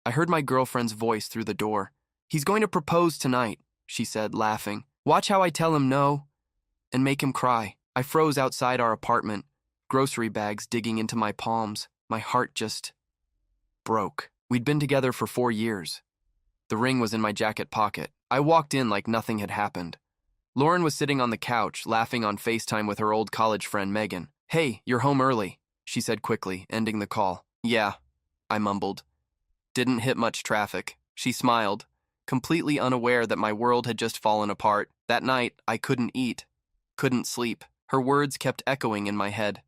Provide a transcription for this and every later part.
I heard my girlfriend's voice through the door. "He's going to propose tonight," she said, laughing. "Watch how I tell him no and make him cry." I froze outside our apartment, grocery bags digging into my palms. My heart just broke. We'd been together for 4 years. The ring was in my jacket pocket. I walked in like nothing had happened. Lauren was sitting on the couch, laughing on FaceTime with her old college friend Megan. "Hey, you're home early," she said quickly, ending the call. "Yeah," I mumbled. "Didn't hit much traffic." She smiled, completely unaware that my world had just fallen apart. That night, I couldn't eat, couldn't sleep. Her words kept echoing in my head.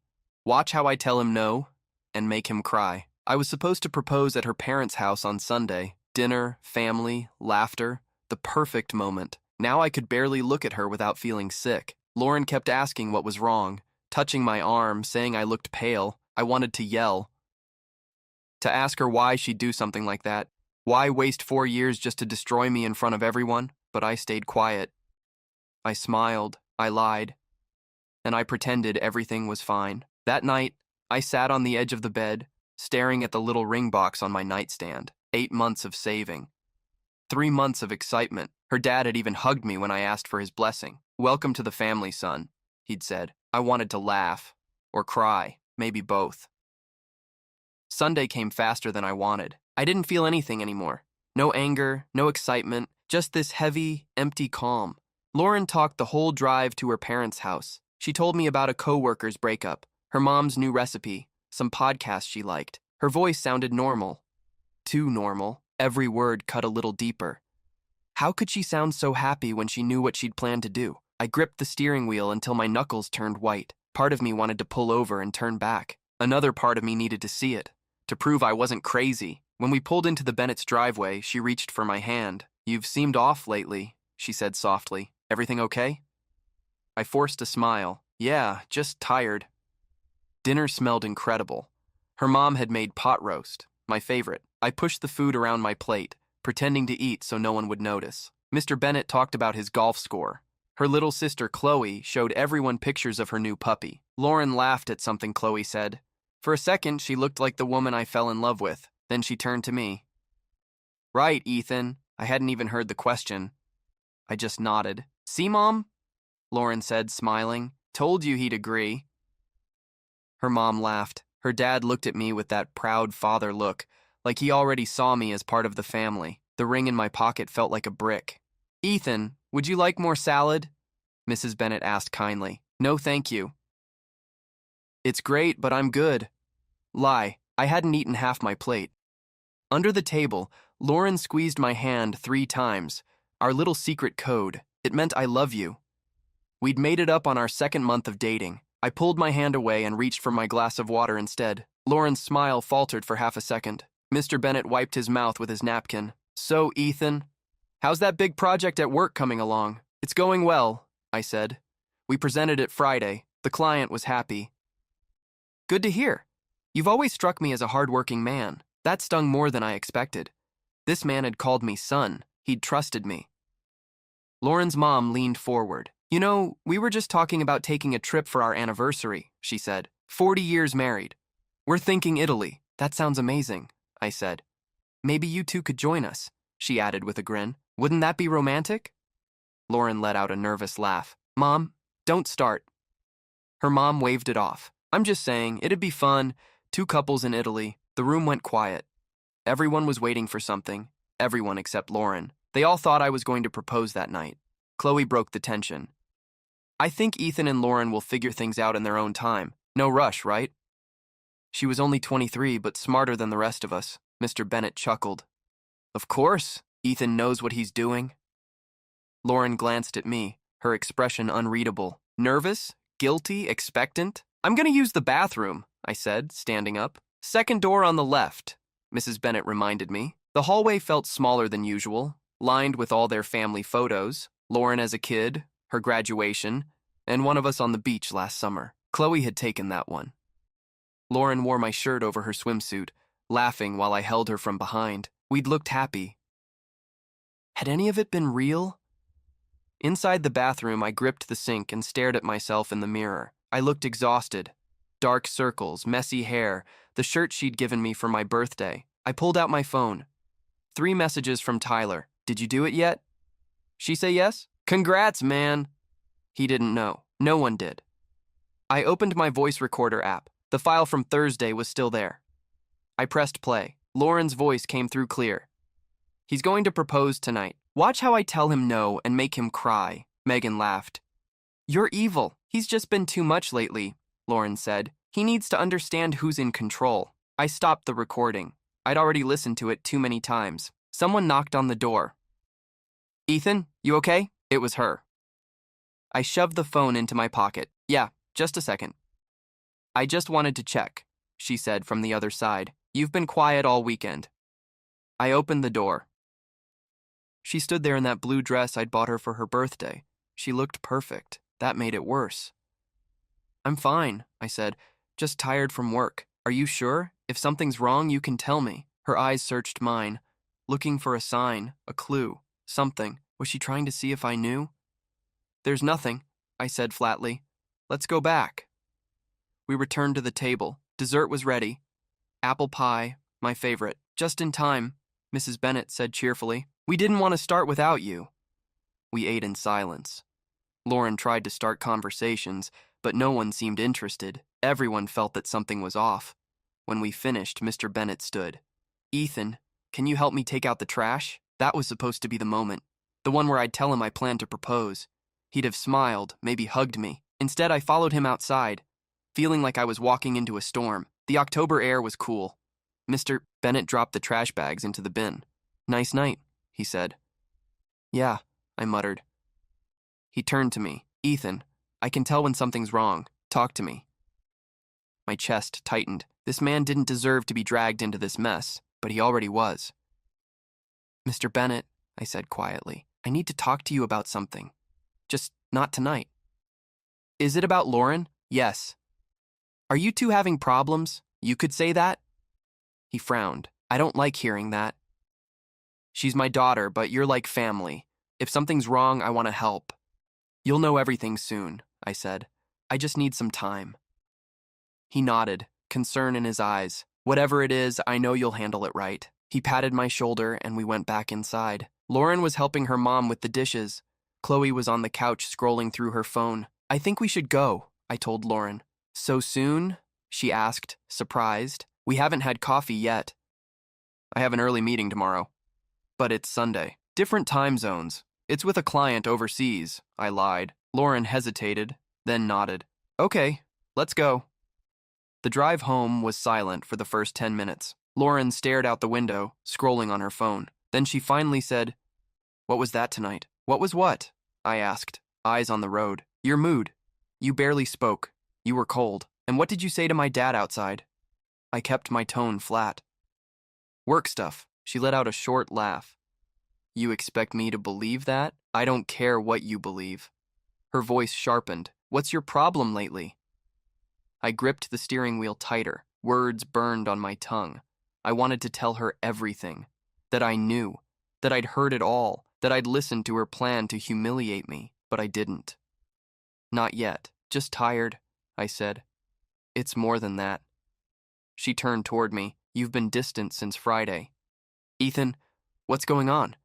"Watch how I tell him no and make him cry." I was supposed to propose at her parents' house on Sunday. Dinner, family, laughter, the perfect moment. Now I could barely look at her without feeling sick. Lauren kept asking what was wrong, touching my arm, saying I looked pale. I wanted to yell. To ask her why she'd do something like that. Why waste 4 years just to destroy me in front of everyone? But I stayed quiet. I smiled, I lied, and I pretended everything was fine. That night, I sat on the edge of the bed, staring at the little ring box on my nightstand. 8 months of saving. 3 months of excitement. Her dad had even hugged me when I asked for his blessing. "Welcome to the family, son," he'd said. I wanted to laugh, or cry, maybe both. Sunday came faster than I wanted. I didn't feel anything anymore. No anger, no excitement, just this heavy, empty calm. Lauren talked the whole drive to her parents' house. She told me about a coworker's breakup, her mom's new recipe, some podcasts she liked. Her voice sounded normal. Too normal. Every word cut a little deeper. How could she sound so happy when she knew what she'd planned to do? I gripped the steering wheel until my knuckles turned white. Part of me wanted to pull over and turn back. Another part of me needed to see it, to prove I wasn't crazy. When we pulled into the Bennett's driveway, she reached for my hand. "You've seemed off lately," she said softly. "Everything okay?" I forced a smile. "Yeah, just tired." Dinner smelled incredible. Her mom had made pot roast, my favorite. I pushed the food around my plate, pretending to eat so no one would notice. Mr. Bennett talked about his golf score. Her little sister, Qley, showed everyone pictures of her new puppy. Lauren laughed at something Qley said. For a second, she looked like the woman I fell in love with. Then she turned to me. "Right, Ethan." I hadn't even heard the question. I just nodded. "See, Mom?" Lauren said, smiling. "Told you he'd agree." Her mom laughed. Her dad looked at me with that proud father look, like he already saw me as part of the family. The ring in my pocket felt like a brick. "Ethan, would you like more salad?" Mrs. Bennett asked kindly. "No, thank you." "It's great, but I'm good." Lie, I hadn't eaten half my plate. Under the table, Lauren squeezed my hand 3 times, our little secret code. It meant "I love you." We'd made it up on our 2nd month of dating. I pulled my hand away and reached for my glass of water instead. Lauren's smile faltered for half a second. Mr. Bennett wiped his mouth with his napkin. "So, Ethan, how's that big project at work coming along?" "It's going well," I said. "We presented it Friday. The client was happy." "Good to hear. You've always struck me as a hard-working man." That stung more than I expected. This man had called me son. He'd trusted me. Lauren's mom leaned forward. "You know, we were just talking about taking a trip for our anniversary," she said. 40 years married. "We're thinking Italy." "That sounds amazing," I said. "Maybe you two could join us," she added with a grin. "Wouldn't that be romantic?" Lauren let out a nervous laugh. "Mom, don't start." Her mom waved it off. "I'm just saying, it'd be fun. 2 couples in Italy." The room went quiet. Everyone was waiting for something. Everyone except Lauren. They all thought I was going to propose that night. Qley broke the tension. "I think Ethan and Lauren will figure things out in their own time. No rush, right?" She was only 23, but smarter than the rest of us. Mr. Bennett chuckled. "Of course, Ethan knows what he's doing." Lauren glanced at me, her expression unreadable. Nervous? Guilty? Expectant? "I'm going to use the bathroom," I said, standing up. "Second door on the left," Mrs. Bennett reminded me. The hallway felt smaller than usual, lined with all their family photos. Lauren as a kid, her graduation, and one of us on the beach last summer. Qley had taken that one. Lauren wore my shirt over her swimsuit, laughing while I held her from behind. We'd looked happy. Had any of it been real? Inside the bathroom, I gripped the sink and stared at myself in the mirror. I looked exhausted. Dark circles, messy hair, the shirt she'd given me for my birthday. I pulled out my phone. 3 messages from Tyler. Did you do it yet? She say yes? Congrats, man. He didn't know. No one did. I opened my voice recorder app. The file from Thursday was still there. I pressed play. Lauren's voice came through clear. He's going to propose tonight. Watch how I tell him no and make him cry. Megan laughed. You're evil. He's just been too much lately, Lauren said. He needs to understand who's in control. I stopped the recording. I'd already listened to it too many times. Someone knocked on the door. Ethan, you okay? It was her. I shoved the phone into my pocket. Yeah, just a second. I just wanted to check, she said from the other side. You've been quiet all weekend. I opened the door. She stood there in that blue dress I'd bought her for her birthday. She looked perfect. That made it worse. I'm fine, I said. Just tired from work. Are you sure? If something's wrong, you can tell me. Her eyes searched mine, looking for a sign, a clue, something. Was she trying to see if I knew? There's nothing, I said flatly. Let's go back. We returned to the table. Dessert was ready. Apple pie, my favorite. Just in time, Mrs. Bennet said cheerfully. We didn't want to start without you. We ate in silence. Lauren tried to start conversations, but no one seemed interested. Everyone felt that something was off. When we finished, Mr. Bennet stood. Ethan, can you help me take out the trash? That was supposed to be the moment. The one where I'd tell him I planned to propose. He'd have smiled, maybe hugged me. Instead, I followed him outside, feeling like I was walking into a storm. The October air was cool. Mr. Bennet dropped the trash bags into the bin. Nice night, he said. Yeah, I muttered. He turned to me. Ethan, I can tell when something's wrong. Talk to me. My chest tightened. This man didn't deserve to be dragged into this mess, but he already was. Mr. Bennet, I said quietly, I need to talk to you about something. Just not tonight. Is it about Lauren? Yes. Are you two having problems? You could say that? He frowned. I don't like hearing that. She's my daughter, but you're like family. If something's wrong, I want to help. You'll know everything soon, I said. I just need some time. He nodded, concern in his eyes. Whatever it is, I know you'll handle it right. He patted my shoulder and we went back inside. Lauren was helping her mom with the dishes. Qley was on the couch scrolling through her phone. I think we should go, I told Lauren. So soon? She asked, surprised. We haven't had coffee yet. I have an early meeting tomorrow. But it's Sunday. Different time zones. It's with a client overseas, I lied. Lauren hesitated, then nodded. Okay, let's go. The drive home was silent for the first 10 minutes. Lauren stared out the window, scrolling on her phone. Then she finally said, What was that tonight? What was what? I asked, eyes on the road. Your mood. You barely spoke. You were cold. And what did you say to my dad outside? I kept my tone flat. Work stuff. She let out a short laugh. You expect me to believe that? I don't care what you believe. Her voice sharpened. What's your problem lately? I gripped the steering wheel tighter. Words burned on my tongue. I wanted to tell her everything. That I knew. That I'd heard it all. That I'd listened to her plan to humiliate me. But I didn't. Not yet. Just tired, I said. It's more than that. She turned toward me. You've been distant since Friday. Ethan, what's going on?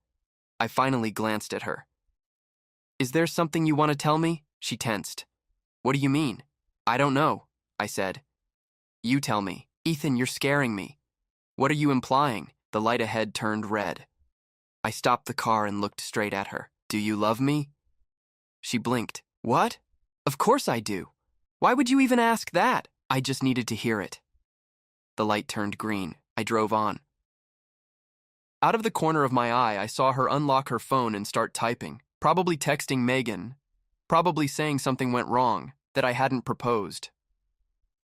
I finally glanced at her. Is there something you want to tell me? She tensed. What do you mean? I don't know, I said. You tell me. Ethan, you're scaring me. What are you implying? The light ahead turned red. I stopped the car and looked straight at her. Do you love me? She blinked. What? Of course I do. Why would you even ask that? I just needed to hear it. The light turned green. I drove on. Out of the corner of my eye, I saw her unlock her phone and start typing, probably texting Megan, probably saying something went wrong, that I hadn't proposed.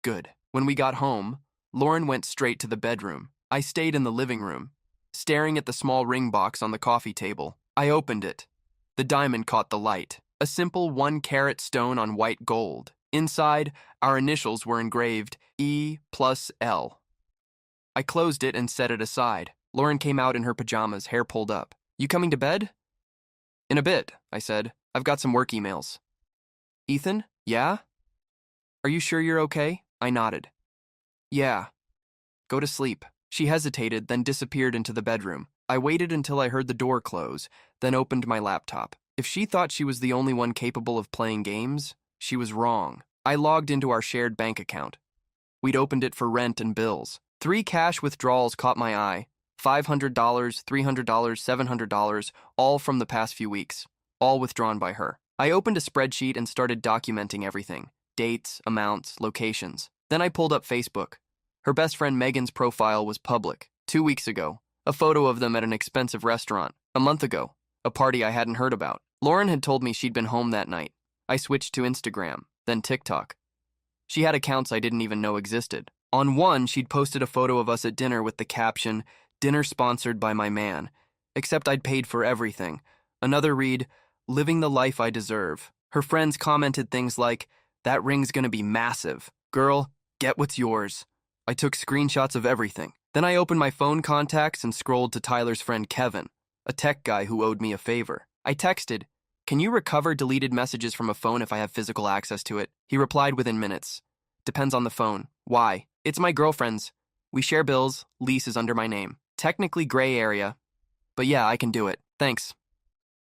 Good. When we got home, Lauren went straight to the bedroom. I stayed in the living room, staring at the small ring box on the coffee table. I opened it. The diamond caught the light, a simple 1-carat stone on white gold. Inside, our initials were engraved E+L. I closed it and set it aside. Lauren came out in her pajamas, hair pulled up. You coming to bed? In a bit, I said. I've got some work emails. Ethan? Yeah? Are you sure you're okay? I nodded. Yeah. Go to sleep. She hesitated, then disappeared into the bedroom. I waited until I heard the door close, then opened my laptop. If she thought she was the only one capable of playing games, she was wrong. I logged into our shared bank account. We'd opened it for rent and bills. 3 cash withdrawals caught my eye. $500, $300, $700, all from the past few weeks, all withdrawn by her. I opened a spreadsheet and started documenting everything: dates, amounts, locations. Then I pulled up Facebook. Her best friend Megan's profile was public. 2 weeks ago, a photo of them at an expensive restaurant. A month ago, a party I hadn't heard about. Lauren had told me she'd been home that night. I switched to Instagram, then TikTok. She had accounts I didn't even know existed. On one, she'd posted a photo of us at dinner with the caption, "Dinner sponsored by my man," except I'd paid for everything. Another read, "Living the life I deserve." Her friends commented things like, "That ring's gonna be massive. Girl, get what's yours." I took screenshots of everything. Then I opened my phone contacts and scrolled to Tyler's friend Kevin, a tech guy who owed me a favor. I texted, "Can you recover deleted messages from a phone if I have physical access to it?" He replied within minutes. "Depends on the phone." "Why?" "It's my girlfriend's. We share bills, lease is under my name. Technically gray area, but yeah, I can do it. Thanks.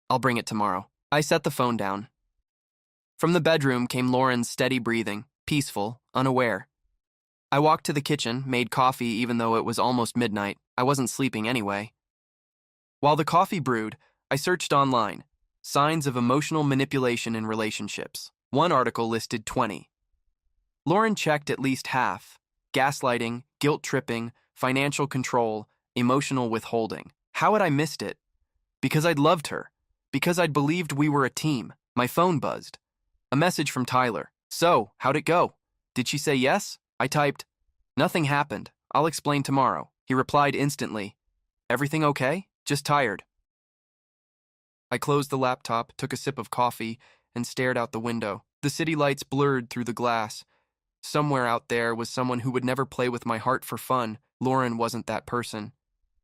I'll bring it tomorrow." I set the phone down. From the bedroom came Lauren's steady breathing, peaceful, unaware. I walked to the kitchen, made coffee even though it was almost midnight. I wasn't sleeping anyway. While the coffee brewed, I searched online. Signs of emotional manipulation in relationships. One article listed 20. Lauren checked at least half: gaslighting, guilt-tripping, financial control, emotional withholding. How had I missed it? Because I'd loved her. Because I'd believed we were a team. My phone buzzed. A message from Tyler. "So, how'd it go? Did she say yes?" I typed, "Nothing happened. I'll explain tomorrow." He replied instantly, "Everything okay? Just tired." I closed the laptop, took a sip of coffee, and stared out the window. The city lights blurred through the glass. Somewhere out there was someone who would never play with my heart for fun. Lauren wasn't that person.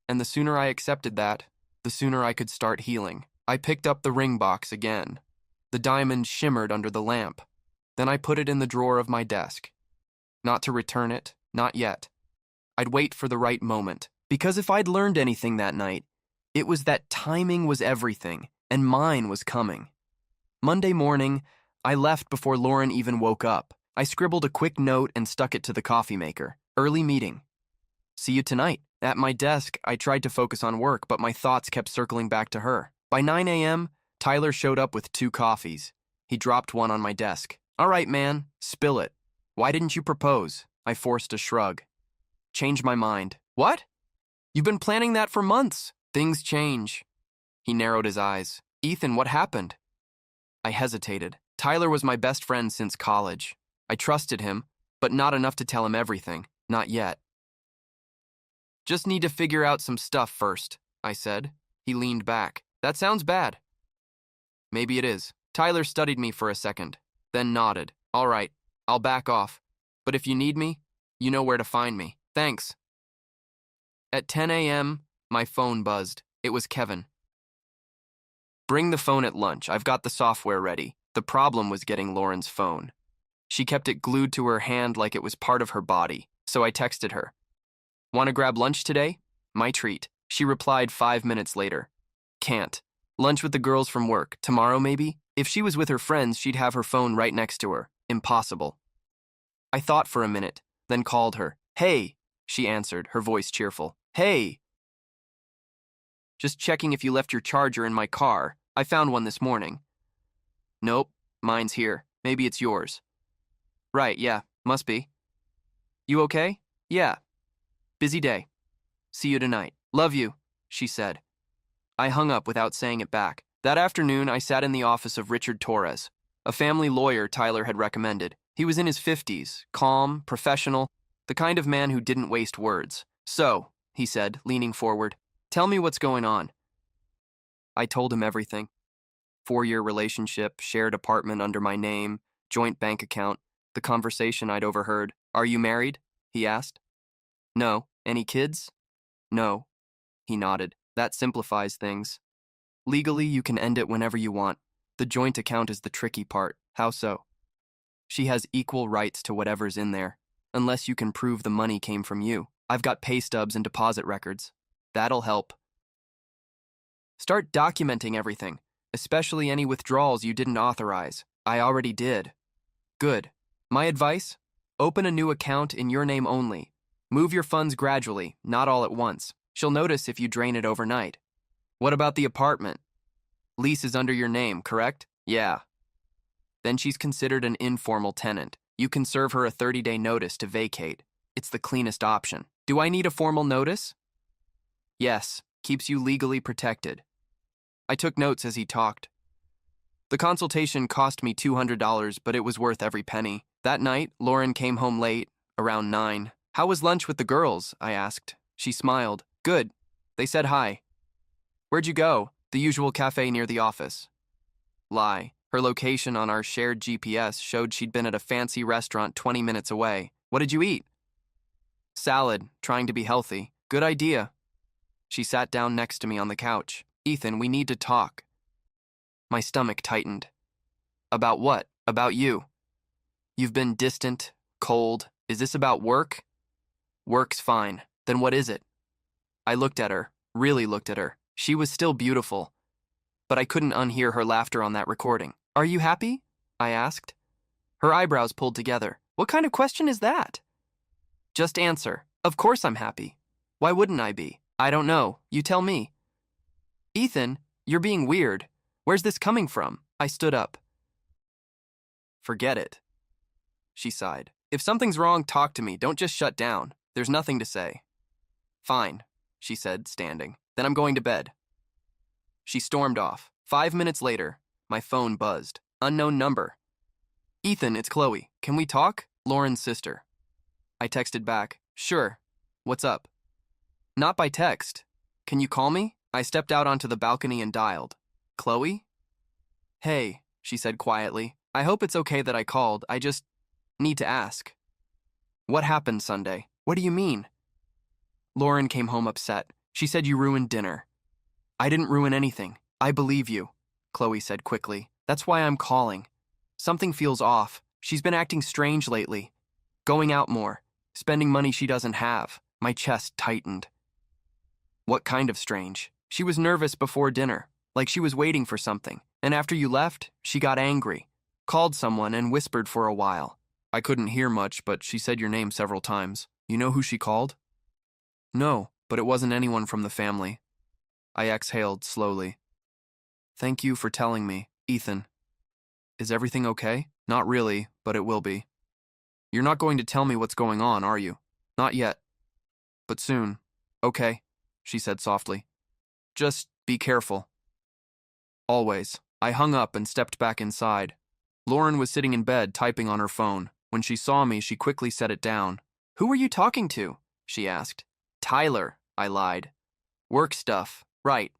And the sooner I accepted that, the sooner I could start healing. I picked up the ring box again. The diamond shimmered under the lamp. Then I put it in the drawer of my desk. Not to return it, not yet. I'd wait for the right moment. Because if I'd learned anything that night, it was that timing was everything, and mine was coming. Monday morning, I left before Lauren even woke up. I scribbled a quick note and stuck it to the coffee maker. Early meeting. See you tonight. At my desk, I tried to focus on work, but my thoughts kept circling back to her. By 9 a.m., Tyler showed up with 2 coffees. He dropped one on my desk. "All right, man, spill it. Why didn't you propose?" I forced a shrug. "Changed my mind." "What? You've been planning that for months." "Things change." He narrowed his eyes. "Ethan, what happened?" I hesitated. Tyler was my best friend since college. I trusted him, but not enough to tell him everything. Not yet. "Just need to figure out some stuff first," I said. He leaned back. "That sounds bad." "Maybe it is." Tyler studied me for a second, then nodded. "All right, I'll back off. But if you need me, you know where to find me. Thanks." At 10 a.m., my phone buzzed. It was Kevin. "Bring the phone at lunch. I've got the software ready." The problem was getting Lauren's phone. She kept it glued to her hand like it was part of her body, so I texted her. "Want to grab lunch today? My treat." She replied 5 minutes later. "Can't. Lunch with the girls from work. Tomorrow, maybe?" If she was with her friends, she'd have her phone right next to her. Impossible. I thought for a minute, then called her. "Hey," she answered, her voice cheerful. "Hey. Just checking if you left your charger in my car. I found one this morning." "Nope, mine's here. Maybe it's yours." "Right, yeah, must be." "You okay?" "Yeah. Busy day. See you tonight." "Love you," she said. I hung up without saying it back. That afternoon, I sat in the office of Richard Torres, a family lawyer Tyler had recommended. He was in his 50s, calm, professional, the kind of man who didn't waste words. "So," he said, leaning forward, "tell me what's going on." I told him everything. 4-year relationship, shared apartment under my name, joint bank account, the conversation I'd overheard. "Are you married?" he asked. "No." "Any kids?" "No." He nodded. "That simplifies things. Legally, you can end it whenever you want. The joint account is the tricky part." "How so?" "She has equal rights to whatever's in there, unless you can prove the money came from you. I've got pay stubs and deposit records. That'll help." Start documenting everything, especially any withdrawals you didn't authorize. I already did. Good. My advice? Open a new account in your name only. Move your funds gradually, not all at once. She'll notice if you drain it overnight. What about the apartment? Lease is under your name, correct? Yeah. Then she's considered an informal tenant. You can serve her a 30-day notice to vacate. It's the cleanest option. Do I need a formal notice? Yes, keeps you legally protected. I took notes as he talked. The consultation cost me $200, but it was worth every penny. That night, Lauren came home late, around 9. How was lunch with the girls? I asked. She smiled. Good. They said hi. Where'd you go? The usual cafe near the office. Lie. Her location on our shared GPS showed she'd been at a fancy restaurant 20 minutes away. What did you eat? Salad, trying to be healthy. Good idea. She sat down next to me on the couch. Ethan, we need to talk. My stomach tightened. About what? About you. You've been distant, cold. Is this about work? Work's fine. Then what is it? I looked at her, really looked at her. She was still beautiful, but I couldn't unhear her laughter on that recording. Are you happy? I asked. Her eyebrows pulled together. What kind of question is that? Just answer. Of course I'm happy. Why wouldn't I be? I don't know. You tell me. Ethan, you're being weird. Where's this coming from? I stood up. Forget it. She sighed. If something's wrong, talk to me. Don't just shut down. There's nothing to say. Fine, she said, standing. Then I'm going to bed. She stormed off. 5 minutes later, my phone buzzed. Unknown number. Ethan, it's Qley. Can we talk? Lauren's sister. I texted back. Sure. What's up? Not by text. Can you call me? I stepped out onto the balcony and dialed. Qley? Hey, she said quietly. I hope it's okay that I called. I just need to ask. What happened Sunday? What do you mean? Lauren came home upset. She said you ruined dinner. I didn't ruin anything. I believe you, Qley said quickly. That's why I'm calling. Something feels off. She's been acting strange lately. Going out more. Spending money she doesn't have. My chest tightened. What kind of strange? She was nervous before dinner, like she was waiting for something. And after you left, she got angry. Called someone and whispered for a while. I couldn't hear much, but she said your name several times. You know who she called? No, but it wasn't anyone from the family. I exhaled slowly. Thank you for telling me, Ethan. Is everything okay? Not really, but it will be. You're not going to tell me what's going on, are you? Not yet. But soon. Okay, she said softly. Just be careful. Always. I hung up and stepped back inside. Lauren was sitting in bed typing on her phone. When she saw me, she quickly set it down. Who were you talking to? She asked. Tyler, I lied. Work stuff. Right.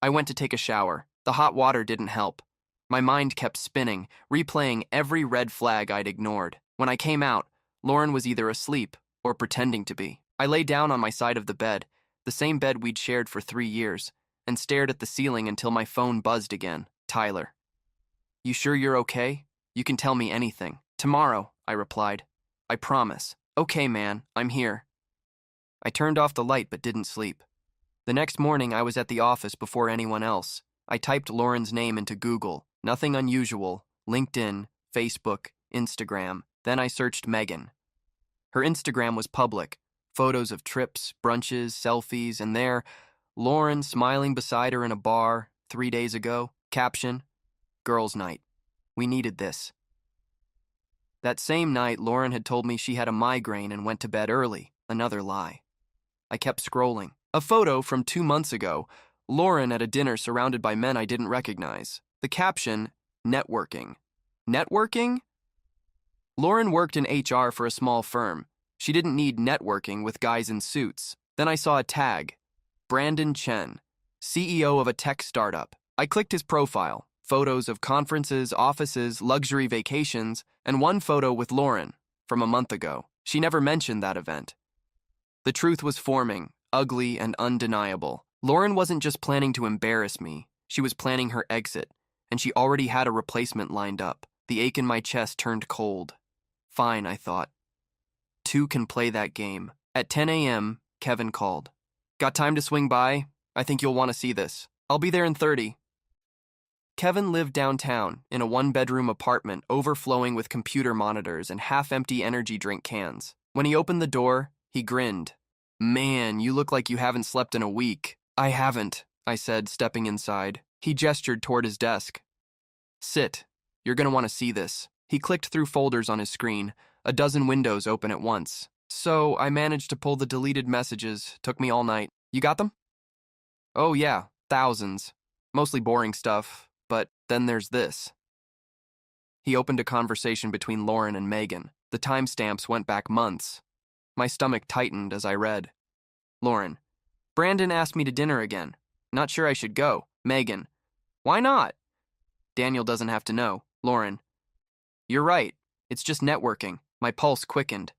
I went to take a shower. The hot water didn't help. My mind kept spinning, replaying every red flag I'd ignored. When I came out, Lauren was either asleep or pretending to be. I lay down on my side of the bed, the same bed we'd shared for 3 years, and stared at the ceiling until my phone buzzed again. Tyler. You sure you're okay? You can tell me anything. Tomorrow, I replied. I promise. Okay, man, I'm here. I turned off the light but didn't sleep. The next morning, I was at the office before anyone else. I typed Lauren's name into Google. Nothing unusual. LinkedIn, Facebook, Instagram. Then I searched Megan. Her Instagram was public. Photos of trips, brunches, selfies, and there, Lauren smiling beside her in a bar 3 days ago. Caption, Girls' Night. We needed this. That same night, Lauren had told me she had a migraine and went to bed early. Another lie. I kept scrolling. A photo from 2 months ago. Lauren at a dinner surrounded by men I didn't recognize. The caption, networking. Networking? Lauren worked in HR for a small firm. She didn't need networking with guys in suits. Then I saw a tag. Brandon Chen, CEO of a tech startup. I clicked his profile. Photos of conferences, offices, luxury vacations, and one photo with Lauren from a month ago. She never mentioned that event. The truth was forming, ugly and undeniable. Lauren wasn't just planning to embarrass me. She was planning her exit, and she already had a replacement lined up. The ache in my chest turned cold. Fine, I thought. Two can play that game. At 10 a.m., Kevin called. Got time to swing by? I think you'll want to see this. I'll be there in 30. Kevin lived downtown in a one-bedroom apartment overflowing with computer monitors and half-empty energy drink cans. When he opened the door, he grinned. Man, you look like you haven't slept in a week. I haven't, I said, stepping inside. He gestured toward his desk. Sit. You're going to want to see this. He clicked through folders on his screen, a dozen windows open at once. So I managed to pull the deleted messages. Took me all night. You got them? Oh yeah, thousands. Mostly boring stuff, but then there's this. He opened a conversation between Lauren and Megan. The timestamps went back months. My stomach tightened as I read. Lauren: Brandon asked me to dinner again. Not sure I should go. Megan: Why not? Daniel doesn't have to know. Lauren: You're right. It's just networking. My pulse quickened.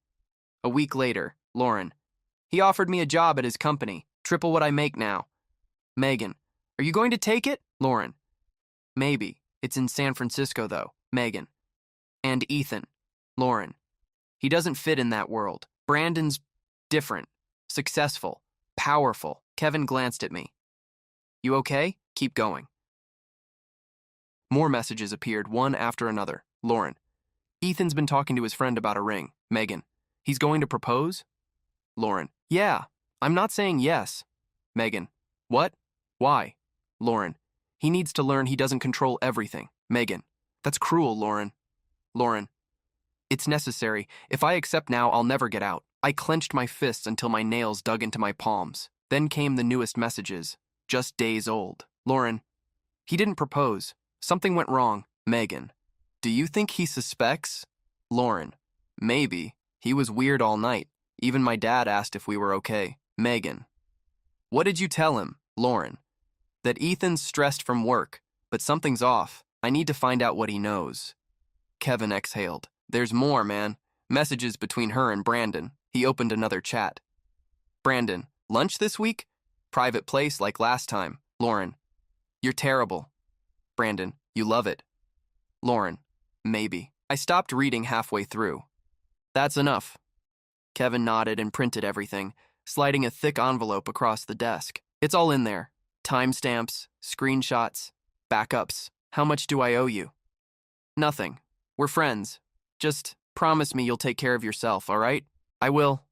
A week later, Lauren: He offered me a job at his company. Triple what I make now. Megan: Are you going to take it? Lauren: Maybe. It's in San Francisco, though. Megan: And Ethan. Lauren: He doesn't fit in that world. Brandon's different, successful, powerful. Kevin glanced at me. You okay? Keep going. More messages appeared, one after another. Lauren: Ethan's been talking to his friend about a ring. Megan: He's going to propose? Lauren: Yeah. I'm not saying yes. Megan: What? Why? Lauren: He needs to learn he doesn't control everything. Megan: That's cruel, Lauren. Lauren: It's necessary. If I accept now, I'll never get out. I clenched my fists until my nails dug into my palms. Then came the newest messages, just days old. Lauren: He didn't propose. Something went wrong. Megan: Do you think he suspects? Lauren: Maybe. He was weird all night. Even my dad asked if we were okay. Megan: What did you tell him? Lauren: That Ethan's stressed from work, but something's off. I need to find out what he knows. Kevin exhaled. There's more, man. Messages between her and Brandon. He opened another chat. Brandon: Lunch this week? Private place like last time. Lauren: You're terrible. Brandon: You love it. Lauren: Maybe. I stopped reading halfway through. That's enough. Kevin nodded and printed everything, sliding a thick envelope across the desk. It's all in there. Timestamps, screenshots, backups. How much do I owe you? Nothing. We're friends. Just promise me you'll take care of yourself, all right? I will.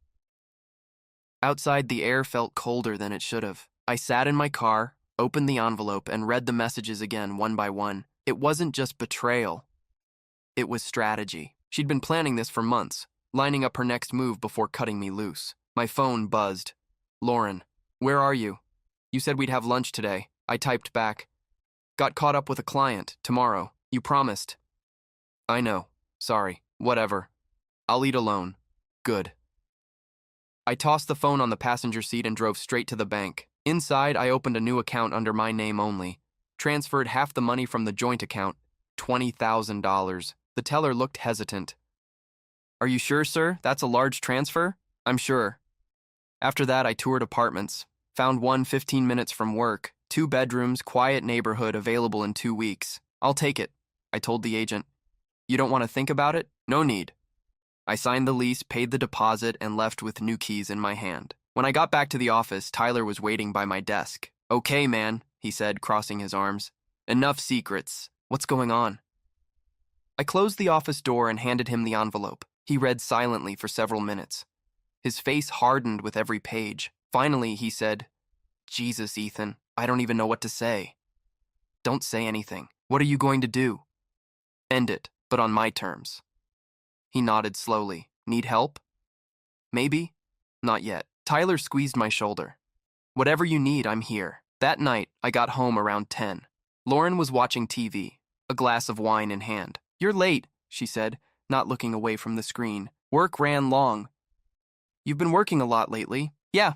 Outside, the air felt colder than it should have. I sat in my car, opened the envelope, and read the messages again one by one. It wasn't just betrayal. It was strategy. She'd been planning this for months, lining up her next move before cutting me loose. My phone buzzed. Lauren: Where are you? You said we'd have lunch today. I typed back. Got caught up with a client. Tomorrow. You promised. I know. Sorry. Whatever. I'll eat alone. Good. I tossed the phone on the passenger seat and drove straight to the bank. Inside, I opened a new account under my name only. Transferred half the money from the joint account, $20,000. The teller looked hesitant. Are you sure, sir? That's a large transfer? I'm sure. After that, I toured apartments. Found one 15 minutes from work. 2 bedrooms, quiet neighborhood, available in 2 weeks. I'll take it, I told the agent. You don't want to think about it? No need. I signed the lease, paid the deposit, and left with new keys in my hand. When I got back to the office, Tyler was waiting by my desk. Okay, man, he said, crossing his arms. Enough secrets. What's going on? I closed the office door and handed him the envelope. He read silently for several minutes. His face hardened with every page. Finally, he said, Jesus, Ethan, I don't even know what to say. Don't say anything. What are you going to do? End it, but on my terms. He nodded slowly. Need help? Maybe? Not yet. Tyler squeezed my shoulder. Whatever you need, I'm here. That night, I got home around 10. Lauren was watching TV, a glass of wine in hand. You're late, she said, not looking away from the screen. Work ran long. You've been working a lot lately. Yeah.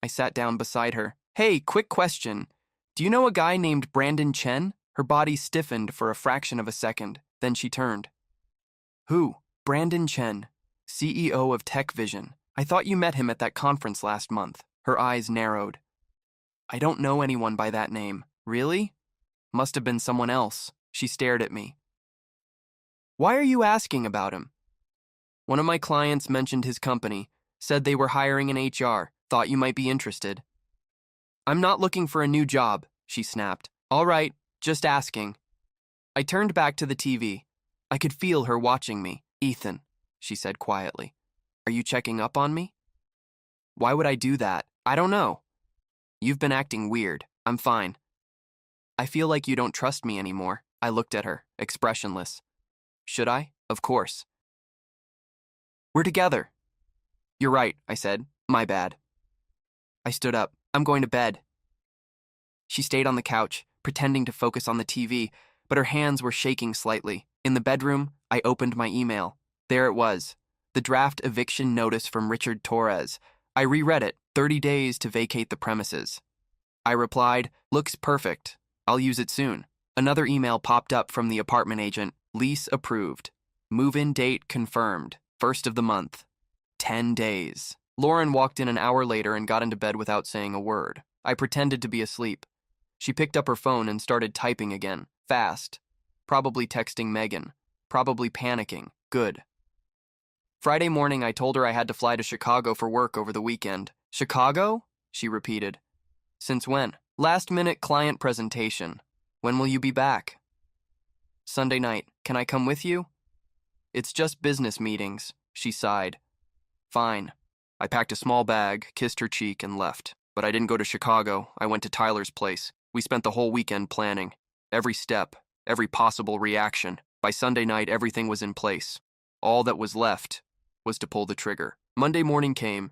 I sat down beside her. Hey, quick question. Do you know a guy named Brandon Chen? Her body stiffened for a fraction of a second. Then she turned. Who? Brandon Chen, CEO of Tech Vision. I thought you met him at that conference last month. Her eyes narrowed. I don't know anyone by that name. Really? Must have been someone else. She stared at me. Why are you asking about him? One of my clients mentioned his company, said they were hiring an HR, thought you might be interested. I'm not looking for a new job, she snapped. All right, just asking. I turned back to the TV. I could feel her watching me. Ethan, she said quietly. Are you checking up on me? Why would I do that? I don't know. You've been acting weird. I'm fine. I feel like you don't trust me anymore. I looked at her, expressionless. Should I? Of course. We're together. You're right, I said. My bad. I stood up. I'm going to bed. She stayed on the couch, pretending to focus on the TV, but her hands were shaking slightly. In the bedroom, I opened my email. There it was, the draft eviction notice from Richard Torres. I reread it, 30 days to vacate the premises. I replied, looks perfect. I'll use it soon. Another email popped up from the apartment agent. Lease approved. Move-in date confirmed. 1st of the month. 10 days. Lauren walked in an hour later and got into bed without saying a word. I pretended to be asleep. She picked up her phone and started typing again. Fast. Probably texting Megan. Probably panicking. Good. Friday morning, I told her I had to fly to Chicago for work over the weekend. Chicago? She repeated. Since when? Last-minute client presentation. When will you be back? Sunday night. Can I come with you? It's just business meetings, she sighed. Fine. I packed a small bag, kissed her cheek, and left. But I didn't go to Chicago. I went to Tyler's place. We spent the whole weekend planning. Every step, every possible reaction. By Sunday night, everything was in place. All that was left was to pull the trigger. Monday morning came,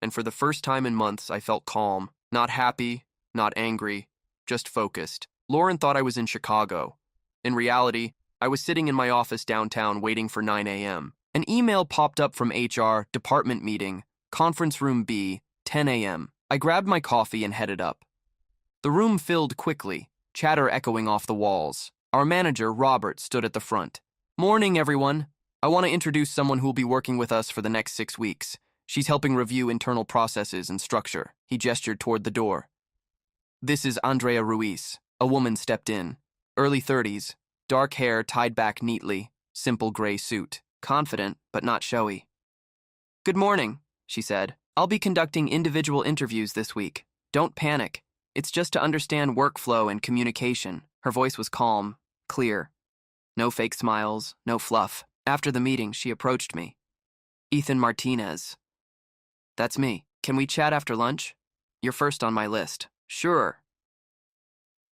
and for the first time in months, I felt calm. Not happy, not angry, just focused. Lauren thought I was in Chicago. In reality, I was sitting in my office downtown waiting for 9 a.m. An email popped up from HR, department meeting, conference room B, 10 a.m. I grabbed my coffee and headed up. The room filled quickly, chatter echoing off the walls. Our manager, Robert, stood at the front. Morning, everyone. I want to introduce someone who will be working with us for the next 6 weeks. She's helping review internal processes and structure. He gestured toward the door. This is Andrea Ruiz. A woman stepped in. Early 30s, dark hair tied back neatly, simple gray suit. Confident, but not showy. Good morning, she said. I'll be conducting individual interviews this week. Don't panic. It's just to understand workflow and communication. Her voice was calm, clear. No fake smiles, no fluff. After the meeting, she approached me. Ethan Martinez. That's me. Can we chat after lunch? You're first on my list. Sure.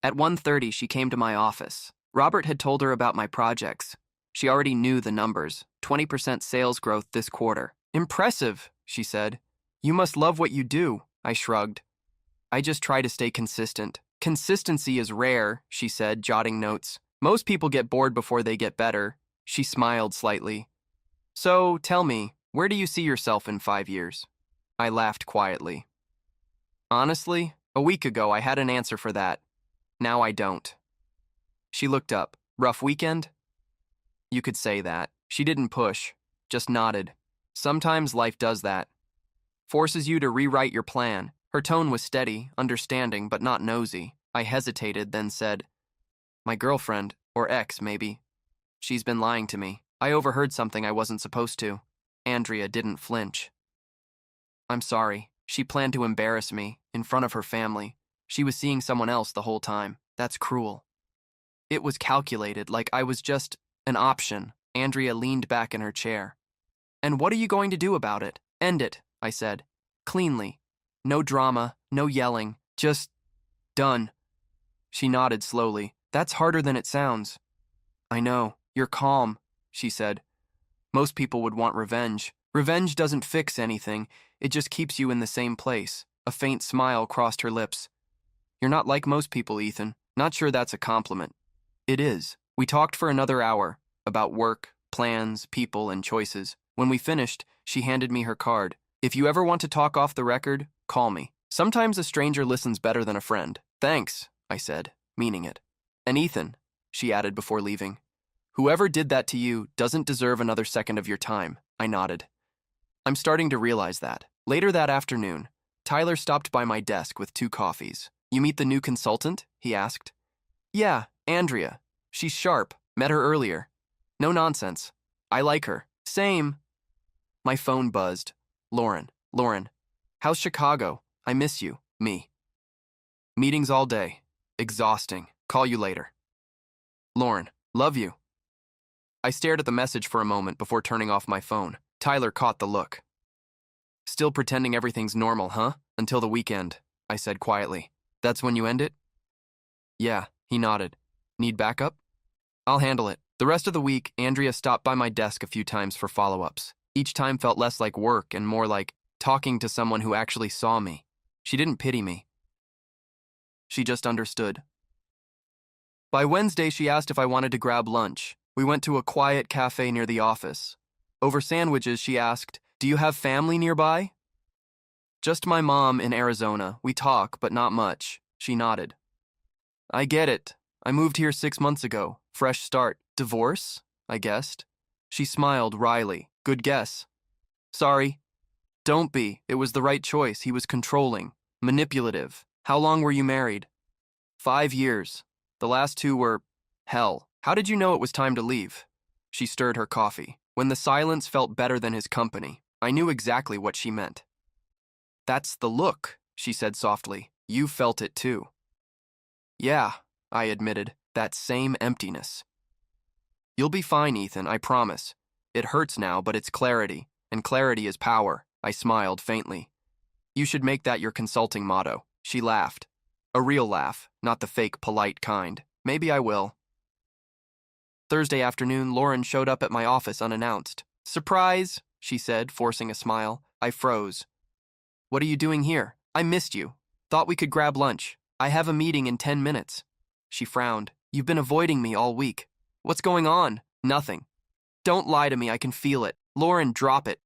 At 1:30, she came to my office. Robert had told her about my projects. She already knew the numbers. 20% sales growth this quarter. Impressive, she said. You must love what you do, I shrugged. I just try to stay consistent. Consistency is rare, she said, jotting notes. Most people get bored before they get better. She smiled slightly. So, tell me, where do you see yourself in 5 years? I laughed quietly. Honestly, a week ago I had an answer for that. Now I don't. She looked up. Rough weekend? You could say that. She didn't push, just nodded. Sometimes life does that. Forces you to rewrite your plan. Her tone was steady, understanding, but not nosy. I hesitated, then said, My girlfriend, or ex, maybe. She's been lying to me. I overheard something I wasn't supposed to. Andrea didn't flinch. I'm sorry. She planned to embarrass me, in front of her family. She was seeing someone else the whole time. That's cruel. It was calculated, like I was just an option. Andrea leaned back in her chair. And what are you going to do about it? End it, I said. Cleanly. No drama, no yelling, just done. She nodded slowly. That's harder than it sounds. I know. You're calm, she said. Most people would want revenge. Revenge doesn't fix anything. It just keeps you in the same place. A faint smile crossed her lips. You're not like most people, Ethan. Not sure that's a compliment. It is. We talked for another hour, about work, plans, people, and choices. When we finished, she handed me her card. If you ever want to talk off the record, call me. Sometimes a stranger listens better than a friend. Thanks, I said, meaning it. And Ethan, she added before leaving. Whoever did that to you doesn't deserve another second of your time. I nodded. I'm starting to realize that. Later that afternoon, Tyler stopped by my desk with 2 coffees. You meet the new consultant? He asked. Yeah, Andrea. She's sharp. Met her earlier. No nonsense. I like her. Same. My phone buzzed. Lauren. How's Chicago? I miss you. Me. Meetings all day. Exhausting. Call you later. Lauren, love you. I stared at the message for a moment before turning off my phone. Tyler caught the look. Still pretending everything's normal, huh? Until the weekend, I said quietly. That's when you end it? Yeah, he nodded. Need backup? I'll handle it. The rest of the week, Andrea stopped by my desk a few times for follow-ups. Each time felt less like work and more like talking to someone who actually saw me. She didn't pity me. She just understood. By Wednesday, she asked if I wanted to grab lunch. We went to a quiet cafe near the office. Over sandwiches, she asked, "Do you have family nearby?" Just my mom in Arizona. We talk, but not much. She nodded. I get it. I moved here 6 months ago. Fresh start. Divorce? I guessed. She smiled wryly. Good guess. Sorry. Don't be. It was the right choice. He was controlling. Manipulative. How long were you married? 5 years. The last 2 were hell. How did you know it was time to leave? She stirred her coffee. When the silence felt better than his company, I knew exactly what she meant. That's the look, she said softly. You felt it too. Yeah, I admitted, that same emptiness. You'll be fine, Ethan, I promise. It hurts now, but it's clarity, and clarity is power. I smiled faintly. You should make that your consulting motto. She laughed. A real laugh, not the fake, polite kind. Maybe I will. Thursday afternoon, Lauren showed up at my office unannounced. Surprise, she said, forcing a smile. I froze. What are you doing here? I missed you. Thought we could grab lunch. I have a meeting in 10 minutes. She frowned. You've been avoiding me all week. What's going on? Nothing. Don't lie to me, I can feel it. Lauren, drop it.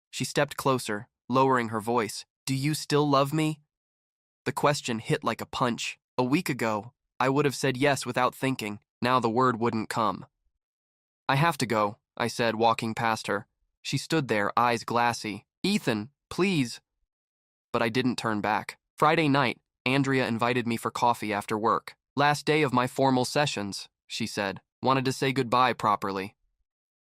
She stepped closer, lowering her voice. Do you still love me? The question hit like a punch. A week ago, I would have said yes without thinking. Now the word wouldn't come. I have to go, I said, walking past her. She stood there, eyes glassy. Ethan, please. But I didn't turn back. Friday night, Andrea invited me for coffee after work. Last day of my formal sessions, she said. Wanted to say goodbye properly.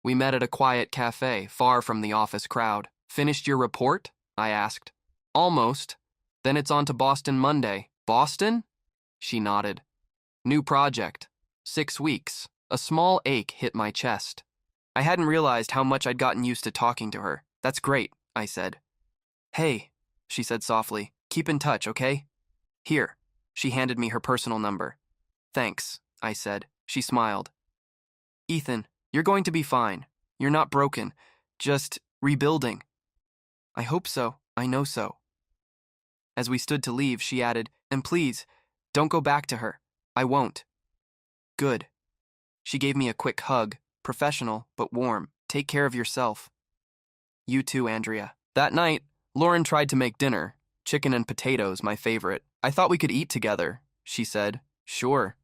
We met at a quiet cafe, far from the office crowd. Finished your report? I asked. Almost. Then it's on to Boston Monday. Boston? She nodded. New project. 6 weeks. A small ache hit my chest. I hadn't realized how much I'd gotten used to talking to her. That's great, I said. Hey, she said softly. Keep in touch, okay? Here. She handed me her personal number. Thanks, I said. She smiled. Ethan, you're going to be fine. You're not broken. Just rebuilding. I hope so. I know so. As we stood to leave, she added, and please, don't go back to her. I won't. Good. She gave me a quick hug, professional but warm. Take care of yourself. You too, Andrea. That night, Lauren tried to make dinner. Chicken and potatoes, my favorite. I thought we could eat together, she said. Sure.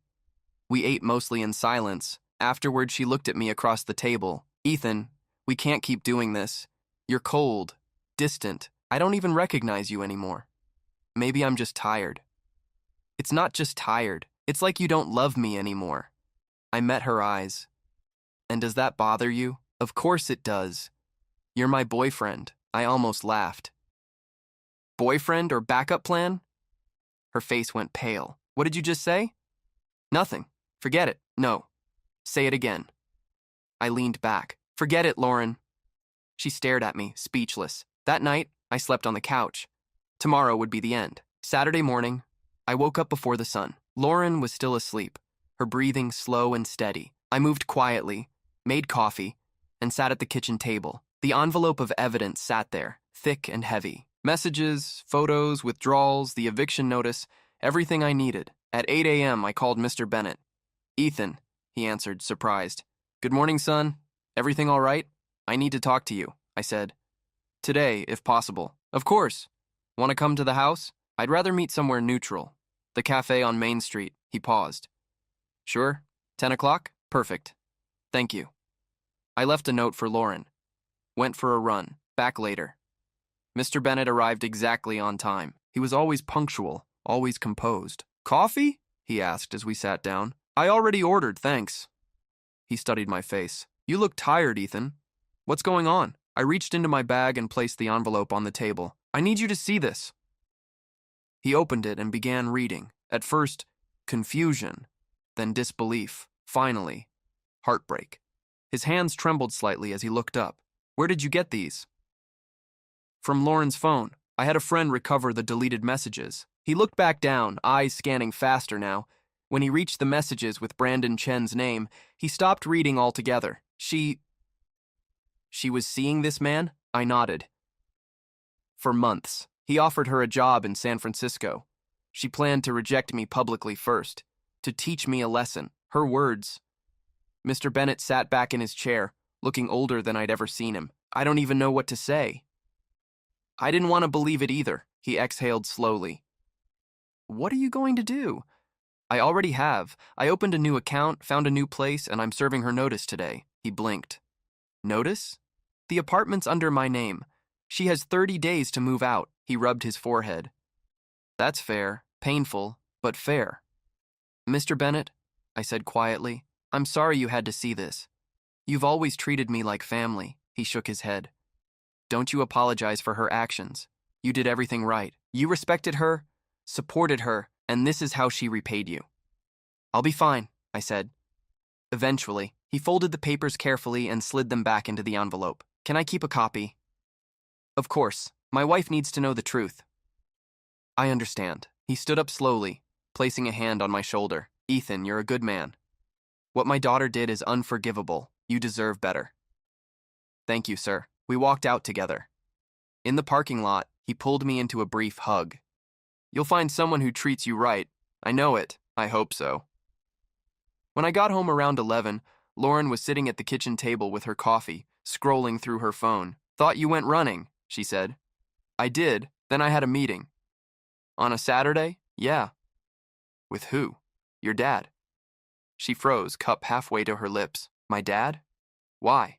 We ate mostly in silence. Afterward, she looked at me across the table. Ethan, we can't keep doing this. You're cold, distant. I don't even recognize you anymore. Maybe I'm just tired. It's not just tired. It's like you don't love me anymore. I met her eyes. And does that bother you? Of course it does. You're my boyfriend. I almost laughed. Boyfriend or backup plan? Her face went pale. What did you just say? Nothing. Forget it. No. Say it again. I leaned back. Forget it, Lauren. She stared at me, speechless. That night, I slept on the couch. Tomorrow would be the end. Saturday morning, I woke up before the sun. Lauren was still asleep, her breathing slow and steady. I moved quietly, made coffee, and sat at the kitchen table. The envelope of evidence sat there, thick and heavy. Messages, photos, withdrawals, the eviction notice, everything I needed. At 8 a.m., I called Mr. Bennett. Ethan, he answered, surprised. Good morning, son. Everything all right? I need to talk to you, I said. Today, if possible. Of course. Want to come to the house? I'd rather meet somewhere neutral. The cafe on Main Street. He paused. Sure. 10 o'clock? Perfect. Thank you. I left a note for Lauren. Went for a run. Back later. Mr. Bennett arrived exactly on time. He was always punctual, always composed. Coffee? He asked as we sat down. I already ordered, thanks. He studied my face. You look tired, Ethan. What's going on? I reached into my bag and placed the envelope on the table. I need you to see this. He opened it and began reading. At first, confusion, then disbelief, finally, heartbreak. His hands trembled slightly as he looked up. Where did you get these? From Lauren's phone. I had a friend recover the deleted messages. He looked back down, eyes scanning faster now. When he reached the messages with Brandon Chen's name, he stopped reading altogether. She was seeing this man? I nodded. For months. He offered her a job in San Francisco. She planned to reject me publicly first, to teach me a lesson. Her words. Mr. Bennett sat back in his chair, looking older than I'd ever seen him. I don't even know what to say. I didn't want to believe it either. He exhaled slowly. What are you going to do? I already have. I opened a new account, found a new place, and I'm serving her notice today. He blinked. Notice? The apartment's under my name. She has 30 days to move out. He rubbed his forehead. That's fair, painful, but fair. Mr. Bennett, I said quietly, I'm sorry you had to see this. You've always treated me like family. He shook his head. Don't you apologize for her actions. You did everything right. You respected her, supported her, and this is how she repaid you. I'll be fine, I said. Eventually, he folded the papers carefully and slid them back into the envelope. Can I keep a copy? Of course. My wife needs to know the truth. I understand. He stood up slowly, placing a hand on my shoulder. Ethan, you're a good man. What my daughter did is unforgivable. You deserve better. Thank you, sir. We walked out together. In the parking lot, he pulled me into a brief hug. You'll find someone who treats you right. I know it. I hope so. When I got home around 11, Lauren was sitting at the kitchen table with her coffee, scrolling through her phone. Thought you went running, she said. I did, then I had a meeting. On a Saturday? Yeah. With who? Your dad. She froze, cup halfway to her lips. My dad? Why?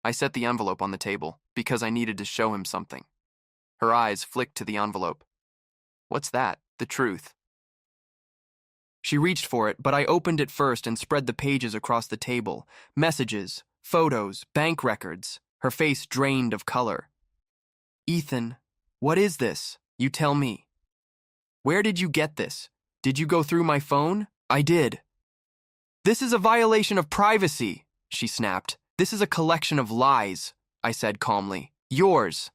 I set the envelope on the table, because I needed to show him something. Her eyes flicked to the envelope. What's that? The truth. She reached for it, but I opened it first and spread the pages across the table. Messages, photos, bank records. Her face drained of color. Ethan, what is this? You tell me. Where did you get this? Did you go through my phone? I did. This is a violation of privacy, she snapped. This is a collection of lies, I said calmly. Yours.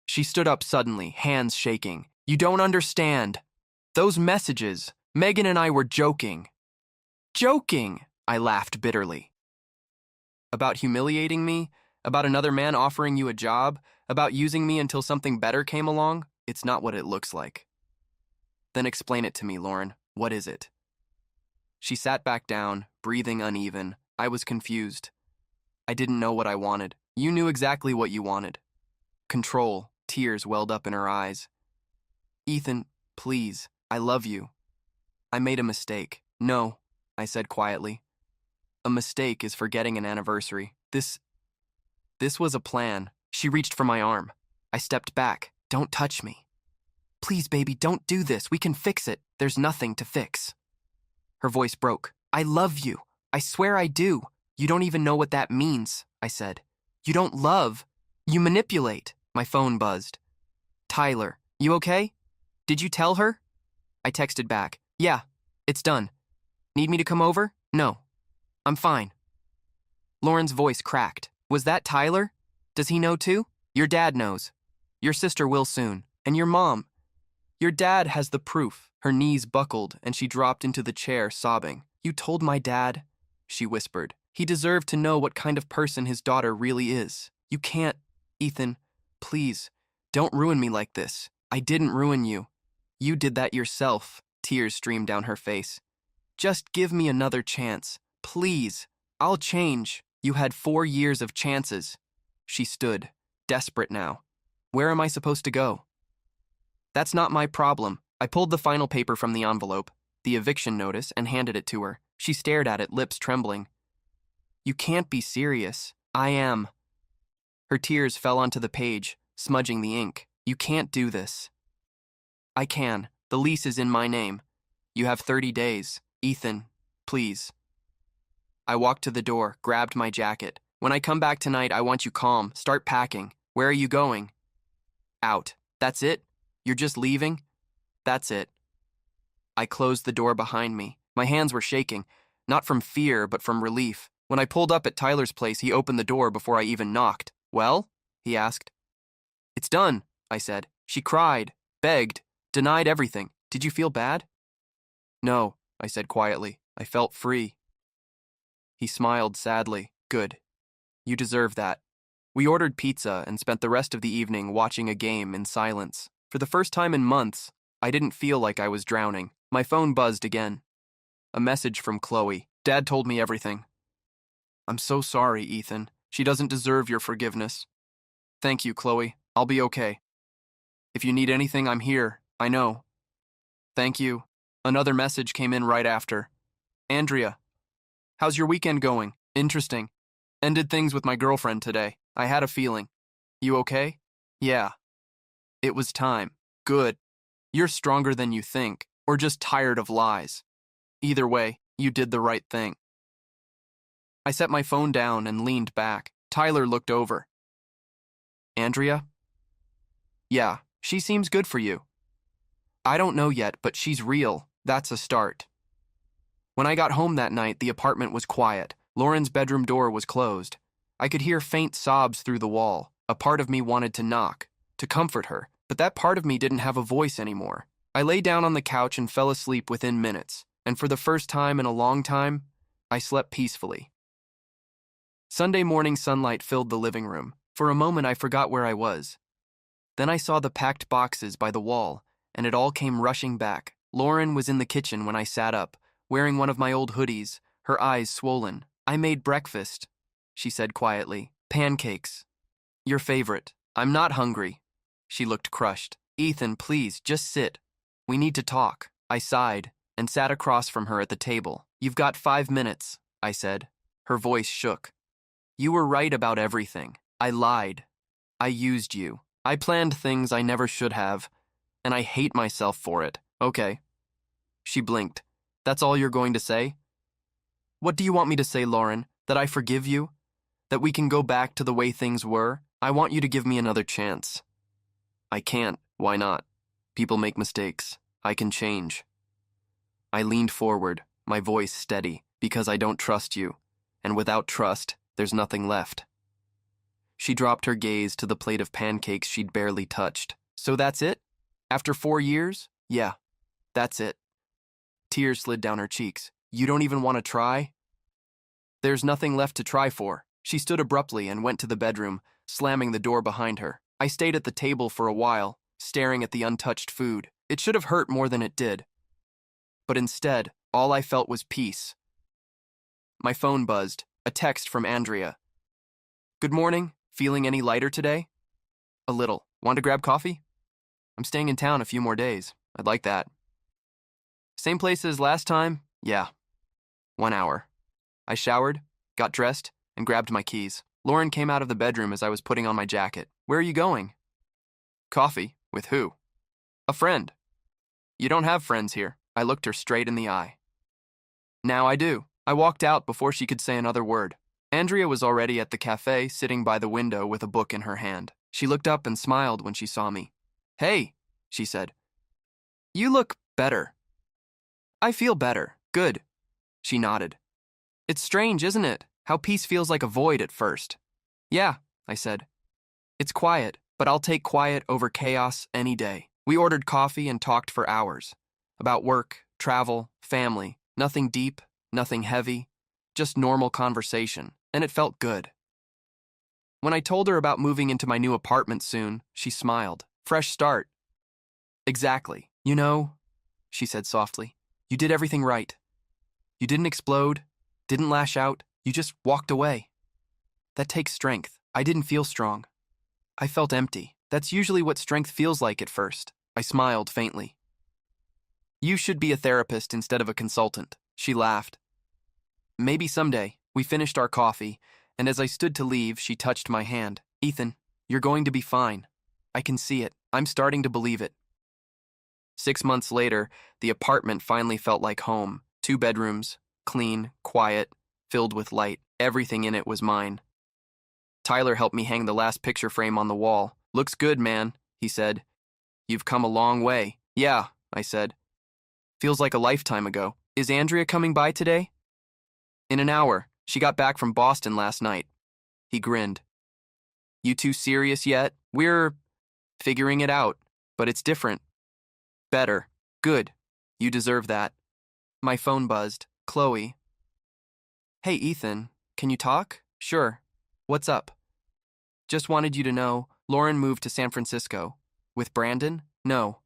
She stood up suddenly, hands shaking. You don't understand. Those messages, Megan and I were joking. Joking, I laughed bitterly. About humiliating me? About another man offering you a job? About using me until something better came along? It's not what it looks like. Then explain it to me, Lauren. What is it? She sat back down, breathing uneven. I was confused. I didn't know what I wanted. You knew exactly what you wanted. Control. Tears welled up in her eyes. Ethan, please. I love you. I made a mistake. No, I said quietly. A mistake is forgetting an anniversary. This was a plan. She reached for my arm. I stepped back. Don't touch me. Please, baby, don't do this. We can fix it. There's nothing to fix. Her voice broke. I love you. I swear I do. You don't even know what that means, I said. You don't love. You manipulate. My phone buzzed. Tyler, you okay? Did you tell her? I texted back. Yeah, it's done. Need me to come over? No. I'm fine. Lauren's voice cracked. Was that Tyler? Does he know too? Your dad knows. Your sister will soon. And your mom. Your dad has the proof. Her knees buckled, and she dropped into the chair, sobbing. You told my dad, she whispered. He deserved to know what kind of person his daughter really is. You can't, Ethan. Please, don't ruin me like this. I didn't ruin you. You did that yourself. Tears streamed down her face. Just give me another chance. Please. I'll change. You had 4 years of chances. She stood, desperate now. Where am I supposed to go? That's not my problem. I pulled the final paper from the envelope, the eviction notice, and handed it to her. She stared at it, lips trembling. You can't be serious. I am. Her tears fell onto the page, smudging the ink. You can't do this. I can. The lease is in my name. You have 30 days. Ethan, please. I walked to the door, grabbed my jacket. When I come back tonight, I want you calm. Start packing. Where are you going? Out. That's it? You're just leaving? That's it. I closed the door behind me. My hands were shaking, not from fear, but from relief. When I pulled up at Tyler's place, he opened the door before I even knocked. "Well?" he asked. "It's done," I said. "She cried, begged, denied everything. Did you feel bad?" "No," I said quietly. "I felt free." He smiled sadly. "Good. You deserve that." We ordered pizza and spent the rest of the evening watching a game in silence. For the first time in months, I didn't feel like I was drowning. My phone buzzed again. A message from Qley. "Dad told me everything." "I'm so sorry, Ethan. She doesn't deserve your forgiveness." "Thank you, Qley. I'll be okay. If you need anything, I'm here. I know." "Thank you." Another message came in right after. "Andrea, how's your weekend going? Interesting. Ended things with my girlfriend today. I had a feeling. You okay?" "Yeah." "It was time." "Good. You're stronger than you think, or just tired of lies. Either way, you did the right thing." I set my phone down and leaned back. Tyler looked over. "Andrea?" "Yeah, she seems good for you." "I don't know yet, but she's real. That's a start." When I got home that night, the apartment was quiet. Lauren's bedroom door was closed. I could hear faint sobs through the wall. A part of me wanted to knock, to comfort her, but that part of me didn't have a voice anymore. I lay down on the couch and fell asleep within minutes, and for the first time in a long time, I slept peacefully. Sunday morning sunlight filled the living room. For a moment, I forgot where I was. Then I saw the packed boxes by the wall, and it all came rushing back. Lauren was in the kitchen when I sat up, wearing one of my old hoodies, her eyes swollen. "I made breakfast," she said quietly. "Pancakes. Your favorite." "I'm not hungry." She looked crushed. "Ethan, please, just sit. We need to talk." I sighed and sat across from her at the table. "You've got 5 minutes," I said. Her voice shook. "You were right about everything. I lied. I used you. I planned things I never should have, and I hate myself for it." "Okay." She blinked. "That's all you're going to say?" "What do you want me to say, Lauren? That I forgive you? That we can go back to the way things were? I want you to give me another chance." "I can't. Why not? People make mistakes. I can change." I leaned forward, my voice steady, "Because I don't trust you, and without trust, there's nothing left." She dropped her gaze to the plate of pancakes she'd barely touched. "So that's it? After 4 years? Yeah, that's it." Tears slid down her cheeks. "You don't even want to try?" "There's nothing left to try for." She stood abruptly and went to the bedroom, slamming the door behind her. I stayed at the table for a while, staring at the untouched food. It should have hurt more than it did. But instead, all I felt was peace. My phone buzzed, a text from Andrea. "Good morning. Feeling any lighter today?" "A little. Want to grab coffee?" "I'm staying in town a few more days. I'd like that." "Same place as last time?" "Yeah." 1 hour. I showered, got dressed, and grabbed my keys. Lauren came out of the bedroom as I was putting on my jacket. "Where are you going?" "Coffee. With who?" "A friend." "You don't have friends here." I looked her straight in the eye. "Now I do." I walked out before she could say another word. Andrea was already at the cafe, sitting by the window with a book in her hand. She looked up and smiled when she saw me. "Hey," she said. "You look better." "I feel better. Good." She nodded. "It's strange, isn't it? How peace feels like a void at first." "Yeah," I said. "It's quiet, but I'll take quiet over chaos any day." We ordered coffee and talked for hours. About work, travel, family. Nothing deep, nothing heavy. Just normal conversation, and it felt good. When I told her about moving into my new apartment soon, she smiled. "Fresh start." "Exactly. You know," she said softly, "you did everything right. You didn't explode, didn't lash out, you just walked away. That takes strength. I didn't feel strong. I felt empty. That's usually what strength feels like at first." I smiled faintly. "You should be a therapist instead of a consultant." She laughed. "Maybe someday." We finished our coffee, and as I stood to leave, she touched my hand. "Ethan, you're going to be fine. I can see it. I'm starting to believe it." 6 months later, the apartment finally felt like home. 2 bedrooms, clean, quiet, filled with light. Everything in it was mine. Tyler helped me hang the last picture frame on the wall. "Looks good, man," he said. "You've come a long way." "Yeah," I said. Feels like a lifetime ago. Is Andrea coming by today? In an hour. She got back from Boston last night. He grinned. You two serious yet? We're figuring it out, but it's different. Better. Good. You deserve that. My phone buzzed. Qley. Hey, Ethan. Can you talk? Sure. What's up? Just wanted you to know, Lauren moved to San Francisco. With Brandon? No.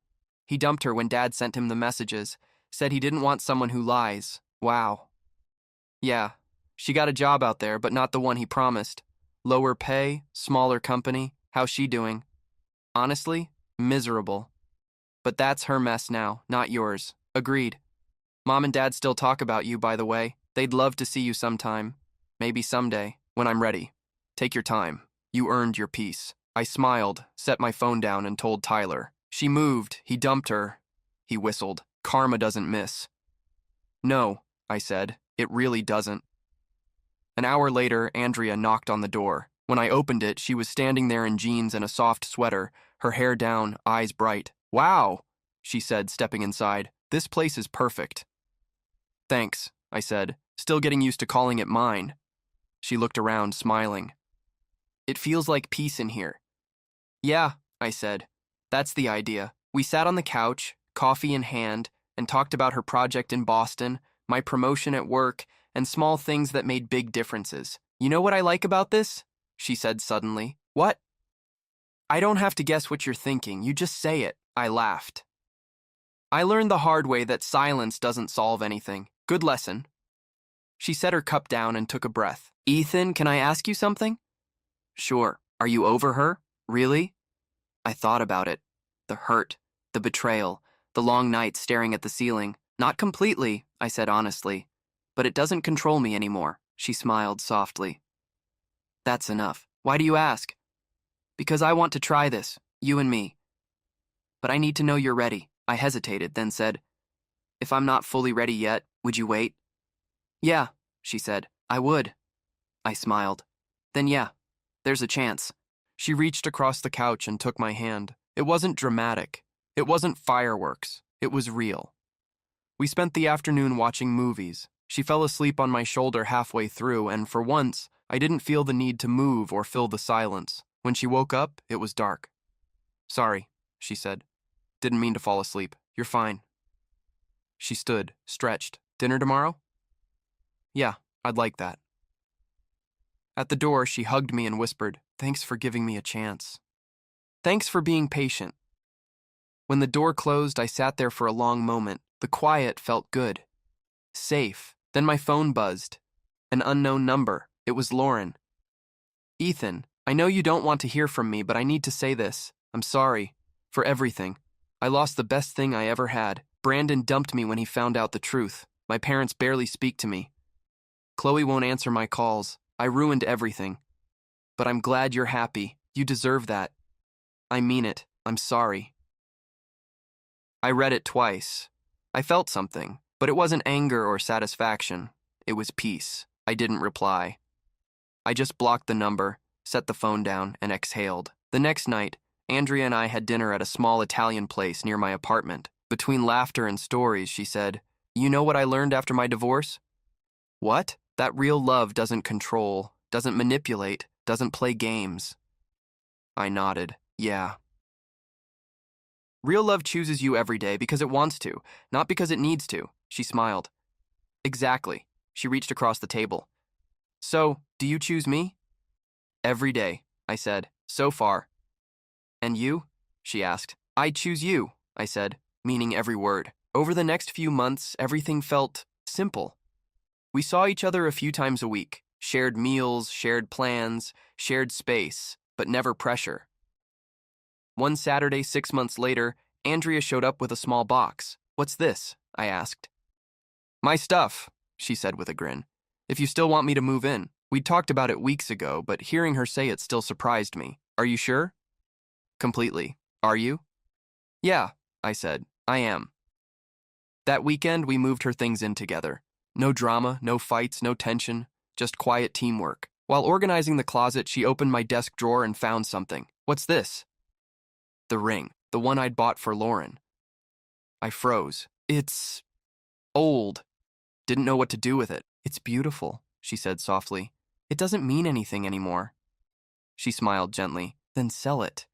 He dumped her when Dad sent him the messages. Said he didn't want someone who lies. Wow. Yeah. She got a job out there, but not the one he promised. Lower pay, smaller company. How's she doing? Honestly, miserable. But that's her mess now, not yours. Agreed. Mom and Dad still talk about you, by the way. They'd love to see you sometime. Maybe someday, when I'm ready. Take your time. You earned your peace. I smiled, set my phone down, and told Tyler. She moved. He dumped her. He whistled. Karma doesn't miss. No, I said. It really doesn't. An hour later, Andrea knocked on the door. When I opened it, she was standing there in jeans and a soft sweater, her hair down, eyes bright. Wow, she said, stepping inside. This place is perfect. Thanks, I said, still getting used to calling it mine. She looked around, smiling. It feels like peace in here. Yeah, I said. That's the idea. We sat on the couch, coffee in hand, and talked about her project in Boston, my promotion at work, and small things that made big differences. You know what I like about this? She said suddenly. What? I don't have to guess what you're thinking. You just say it. I laughed. I learned the hard way that silence doesn't solve anything. Good lesson. She set her cup down and took a breath. Ethan, can I ask you something? Sure. Are you over her? Really? I thought about it. The hurt, the betrayal, the long nights staring at the ceiling. Not completely, I said honestly. But it doesn't control me anymore. She smiled softly. That's enough. Why do you ask? Because I want to try this, you and me. But I need to know you're ready. I hesitated, then said, if I'm not fully ready yet, would you wait? Yeah, she said. I would. I smiled. Then yeah, there's a chance. She reached across the couch and took my hand. It wasn't dramatic. It wasn't fireworks. It was real. We spent the afternoon watching movies. She fell asleep on my shoulder halfway through, and for once, I didn't feel the need to move or fill the silence. When she woke up, it was dark. Sorry, she said. Didn't mean to fall asleep. You're fine. She stood, stretched. Dinner tomorrow? Yeah, I'd like that. At the door, she hugged me and whispered, thanks for giving me a chance. Thanks for being patient. When the door closed, I sat there for a long moment. The quiet felt good. Safe. Then my phone buzzed. An unknown number. It was Lauren. Ethan, I know you don't want to hear from me, but I need to say this. I'm sorry. For everything. I lost the best thing I ever had. Brandon dumped me when he found out the truth. My parents barely speak to me. Qley won't answer my calls. I ruined everything. But I'm glad you're happy. You deserve that. I mean it. I'm sorry. I read it twice. I felt something, but it wasn't anger or satisfaction. It was peace. I didn't reply. I just blocked the number, set the phone down, and exhaled. The next night, Andrea and I had dinner at a small Italian place near my apartment. Between laughter and stories, she said, you know what I learned after my divorce? What? That real love doesn't control, doesn't manipulate, doesn't play games. I nodded. Yeah. Real love chooses you every day because it wants to, not because it needs to. She smiled. Exactly. She reached across the table. So, do you choose me? Every day, I said. So far. And you? She asked. I choose you, I said, meaning every word. Over the next few months, everything felt simple. We saw each other a few times a week, shared meals, shared plans, shared space, but never pressure. One Saturday, 6 months later, Andrea showed up with a small box. What's this? I asked. My stuff, she said with a grin. If you still want me to move in. We'd talked about it weeks ago, but hearing her say it still surprised me. Are you sure? Completely. Are you? Yeah, I said. I am. That weekend, we moved her things in together. No drama, no fights, no tension, just quiet teamwork. While organizing the closet, she opened my desk drawer and found something. What's this? The ring, the one I'd bought for Lauren. I froze. It's old. Didn't know what to do with it. It's beautiful, she said softly. It doesn't mean anything anymore. She smiled gently. Then sell it.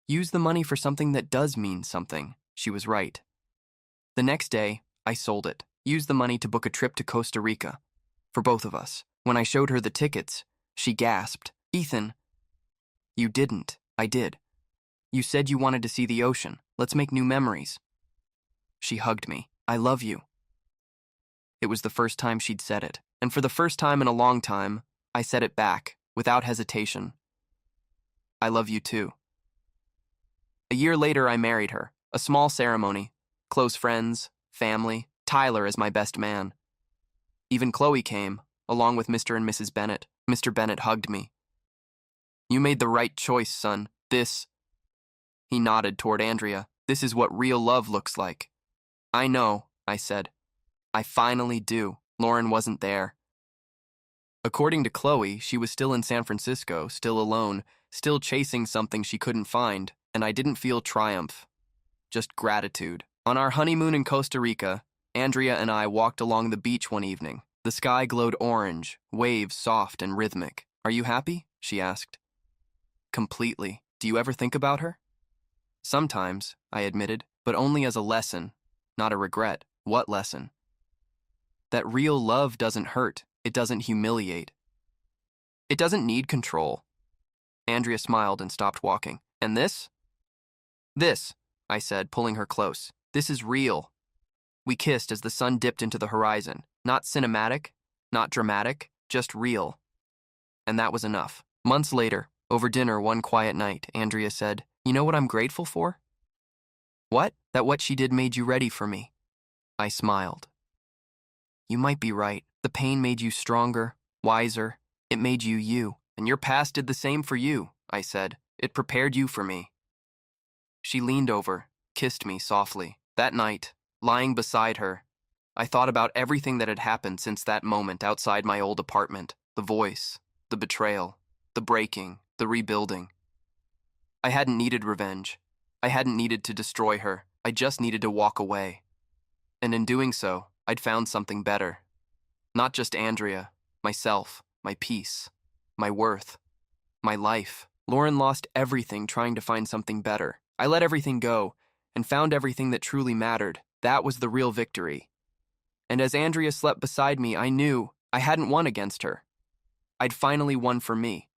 Use the money for something that does mean something. She was right. The next day, I sold it. Used the money to book a trip to Costa Rica. For both of us. When I showed her the tickets, she gasped. Ethan. You didn't. I did. You said you wanted to see the ocean. Let's make new memories. She hugged me. I love you. It was the first time she'd said it, and for the first time in a long time, I said it back, without hesitation. I love you too. A year later, I married her. A small ceremony. Close friends, family, Tyler as my best man. Even Qley came, along with Mr. and Mrs. Bennett. Mr. Bennett hugged me. You made the right choice, son. He nodded toward Andrea. This is what real love looks like. I know, I said. I finally do. Lauren wasn't there. According to Qley, she was still in San Francisco, still alone, still chasing something she couldn't find, and I didn't feel triumph, just gratitude. On our honeymoon in Costa Rica, Andrea and I walked along the beach one evening. The sky glowed orange, waves soft and rhythmic. Are you happy? She asked. Completely. Do you ever think about her? Sometimes, I admitted, but only as a lesson, not a regret. What lesson? That real love doesn't hurt. It doesn't humiliate. It doesn't need control. Andrea smiled and stopped walking. And this? This, I said, pulling her close. This is real. We kissed as the sun dipped into the horizon. Not cinematic, not dramatic, just real. And that was enough. Months later, over dinner one quiet night, Andrea said, You know what I'm grateful for? What? That what she did made you ready for me. I smiled. You might be right. The pain made you stronger, wiser. It made you you. And your past did the same for you, I said. It prepared you for me. She leaned over, kissed me softly. That night, lying beside her, I thought about everything that had happened since that moment outside my old apartment. The voice, the betrayal, the breaking, the rebuilding. I hadn't needed revenge. I hadn't needed to destroy her. I just needed to walk away. And in doing so, I'd found something better. Not just Andrea, myself, my peace, my worth, my life. Lauren lost everything trying to find something better. I let everything go and found everything that truly mattered. That was the real victory. And as Andrea slept beside me, I knew I hadn't won against her. I'd finally won for me.